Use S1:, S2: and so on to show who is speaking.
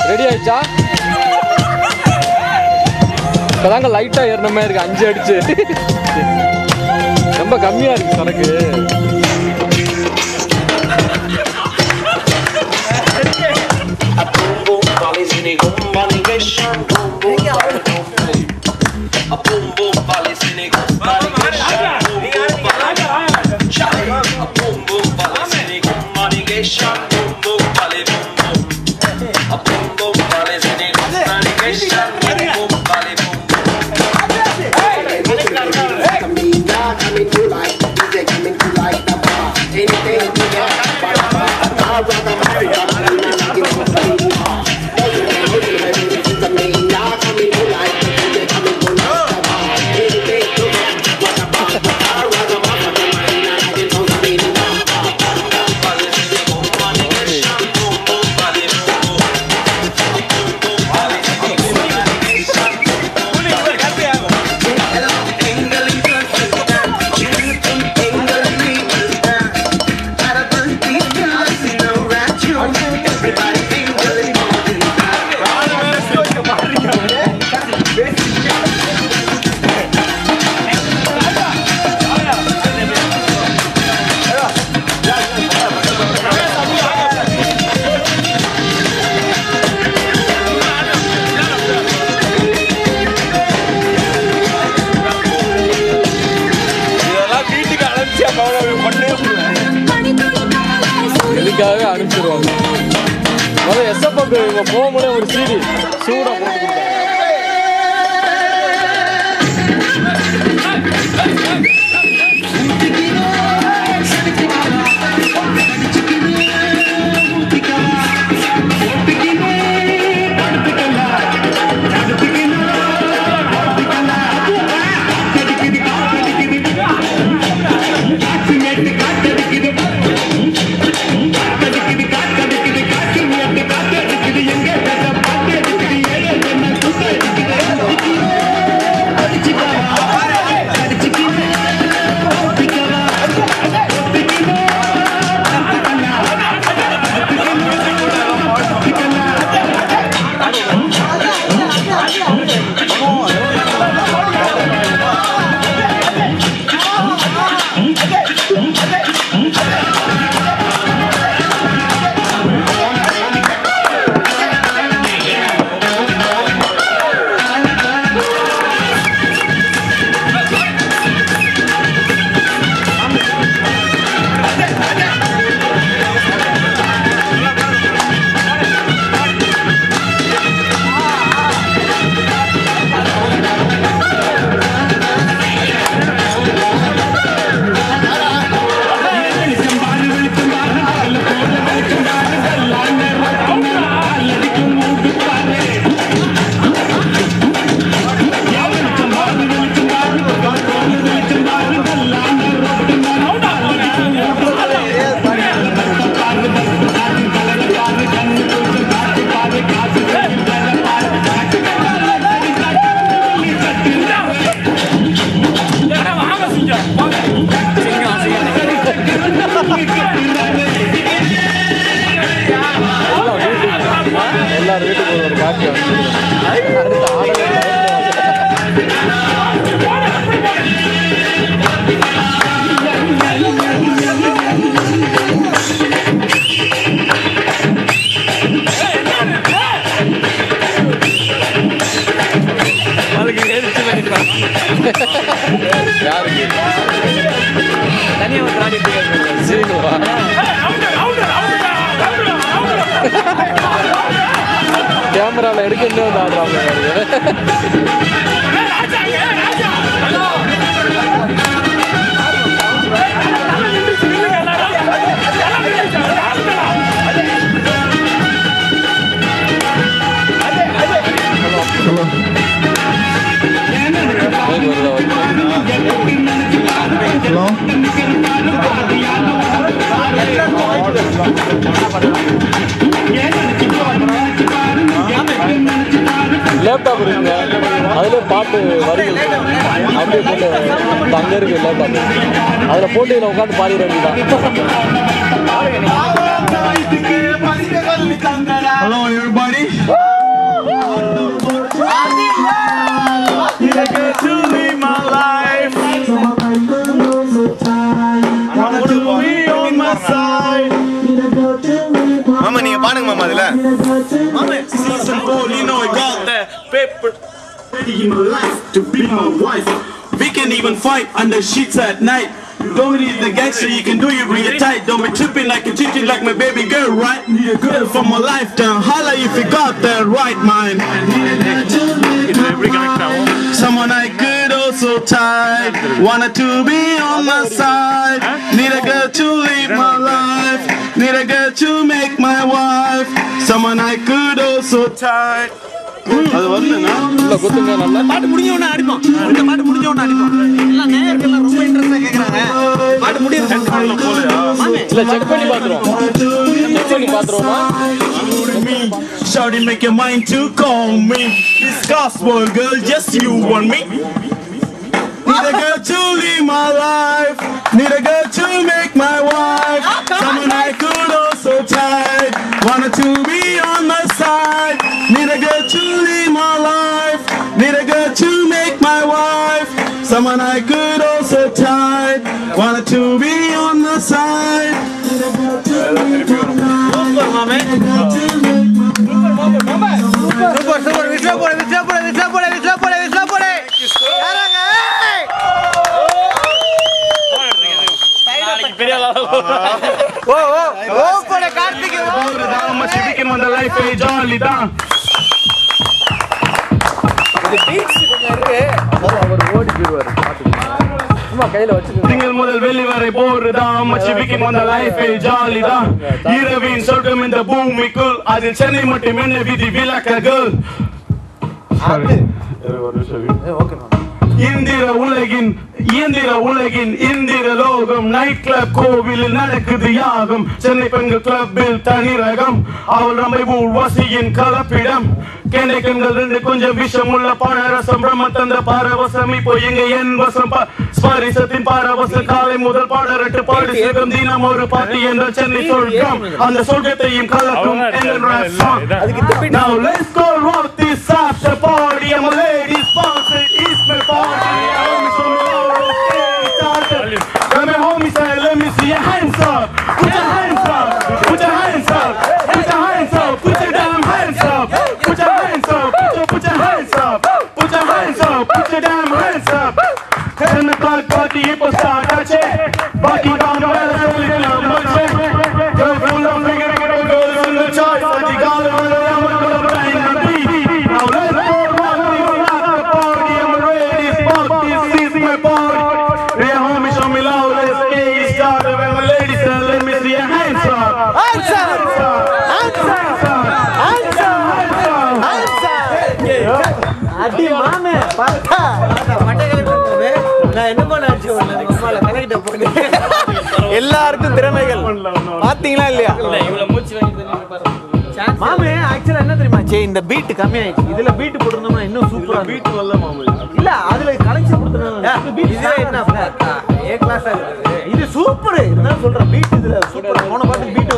S1: Ready ஆயிடுச்சா? இப்பதாங்க லைட்டா ஏறின மாதிரி இருக்கு. 5 அடிச்சு ரொம்ப கம்மியா இருக்கு சரக்கு. எதுக்காக அனுப்பிச்சிருவாங்க. முதல்ல எஸ்எஃப்க்கு இவங்க போகும்போது ஒரு சீடி சூடாக போட்டு கொடுத்தாங்க. எல்லாரும் வீட்டுக்கு ஒரு காட்சி அடுத்த யாருக்கு தனியாக சீனுவா கேமராவில் எடுக்க இன்னும் ஆடுறாங்க. லேப்டாப் இருக்குங்க. அதில் பாட்டு வரிகள் அப்படியே போட்டு அங்கே இருக்கு இல்லை பாட்டு அதில் போட்டு இதில் உட்காந்து பாடிட வேண்டியதான்.
S2: Hello everybody. You get to live my life. Wanna to be on my side. Mama, நீங்க பாடுங்க மாமா அதுல. Mama, season 4, you know I got that paper. Ready in my life to be my wife. We can even fight under sheets at night. Don't need the gangster, you can do it real tight. Don't be tripping like a chicken like my baby girl, right? Need a girl for my lifetime. Holla if you got that right mind. Someone I could also tie. Wanted to be on my side. Need a girl to live my life. Need a girl to make my wife. Someone I could also tie. அது வரலனா
S1: இல்ல குத்துங்க நல்லா
S3: பாட்டு முடிஞ்சவனே அடிப்போம். இந்த பாட்டு முடிஞ்சவனே அடிப்போம். எல்லாம் நேயர்கள் ரொம்ப இன்ட்ரஸ்டா கேக்குறாங்க. பாட்டு முடியற சென்டர்ல போலையா?
S1: இல்ல செக் பண்ணி பாத்துறோம். செக் பண்ணி பாத்துறோமா?
S2: Shawty make your mind to call me. This gospel girl, just you want me. Need a girl to live my life. Need a girl to make my wife. Someone I could also tie. Wanted to be on my side. Need a girl to live my life. Need a girl to make my wife. Someone I could also tie. Wanted to be on the side. முதல் வெளி வரை போறதான் மச்சிபிக்கும் அந்த லைஃபே jolly தான். இரவின் சொர்க்கம் இந்த பூமிக்குள் அதில் சென்னை மட்டும் என்ன விதி விளக்கங்கள். இந்திர உலகின் இந்திர லோகம் நைட் கிளப் கோவிலில் நடக்குது யாகம். சென்னை பெண்கள் கிளப்பில் தனி ரகம். அவள் ரமைபூர் வசியின் கலப்பிடம். கேண்டை கண்கள் ரெண்டு கொஞ்சம் விஷம் உள்ள பாடரசம் பிரம்ம தந்த பாரவசம். இப்போ எங்க என் வசம் ஸ்பரிசத்தின் பாரவசம். காலை முதல் பாடரட்டு பாடு சேகம் தினம் ஒரு பாட்டி என்ற சென்னை சொர்க்கம். அந்த சொர்க்கத்தையும் கலக்கும். Now let's go rock this after party. I'm a lady sponsor. It's my party. Let me homie say, let me see your hands up. Put your hands up. Put your hands up. Put your hands up. Put your damn hands up. Put your hands up. Put your hands up. Put your hands up. Put your damn hands up. 10 o'clock party ipo start ache. Party down well selling number check. Girl full of figure girls in the choice. Adi gal wala amar ko time na beat. Now let's go rock the party. I'm ready. Fuck this is my party. Yeah homie show me love. Let's get started. When my ladies say let me see your hands up. Hands up. Hands up. Hands up. Hands up.
S3: அடி மாமே பாத்தா மட்டைகளை போடுவே நான் என்ன பண்ண அடிச்சு நம்மால connect பண்ணி எல்லாருக்கும் திறமைகள் பாத்தீங்களா இல்லையா? இல்ல இவ்வளவு மூச்சு வாங்கி மாமே ஆக்சுவலா என்ன தெரியுமா இந்த பீட் கம்மி ஆயிடுச்சு. இதுல பீட் போட்டுருந்தோம்னா இன்னும் சூப்பரா பீட் நல்ல மாமே இல்ல அதுல கலெக்ஷன் கொடுத்தனால பீட் இது என்ன ஏ கிளாஸா இருக்கு. இது சூப்பர் இருந்தாலும் சொல்றேன் பீட் இதுல சூப்பர் போன பாட்டு பீட்